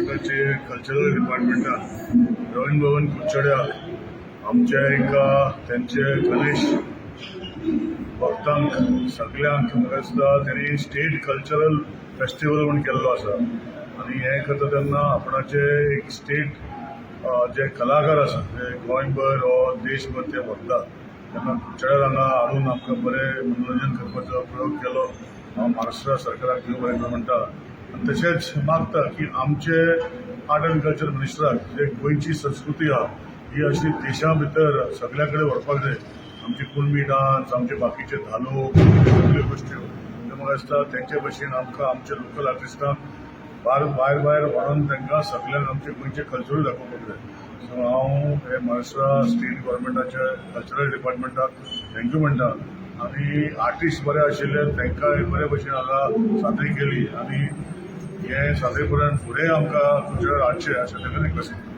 महाराष्ट्राचे कल्चरल डिपार्टमेंटान रवींद्र भवन कुडचड्या आमच्या एका त्यांचे गणेश भक्तांक सगळ्यांक म्हाका दिसता त्यांनी स्टेट कल्चरल फेस्टिवल म्हूण केल्लो आसा आनी हें करता तेन्ना आपणाचे एक स्टेट जे कलाकार आसा जे गोंयभर हो देशभर ते वता तेन्ना कुडचड्यार हांगा हाडून आमकां बरें मनोरंजन करपाचो प्रयोग केलो हांव महाराष्ट्र सरकाराक देव बरें म्हणटा आनी तशेंच मागता की आमचे आर्ट एंड कल्चर मिनिस्टराक जे गोंयची संस्कृती आहा ही अशी देशा भितर सगळ्या कडेन व्हरपाक जाय आमचे कुणबी डान्स आमचे बाकीचे धालो सगळ्यो गोश्ट्यो म्हाका दिसता तेंचे भशेन आमकां आमचे लोकल आर्टिस्टांक भायर व्हरून तांकां सगळ्यांक आमचे गोंयचे कल्चरूय दाखोवपाक जाय सो हांव हे महाराष्ट्रा स्टेट गव्हर्मेंटाच्या कल्चरल डिपार्टमेंटाक थँक्यू म्हणटा आनी आर्टिस्ट बरे आशिल्ले तांकांय बरे भशेन हांगा सादरी केली आनी हे सादरीकरण फुडें आमकां कुडचड्यार हाडचें अशें ताका रिक्वेस्ट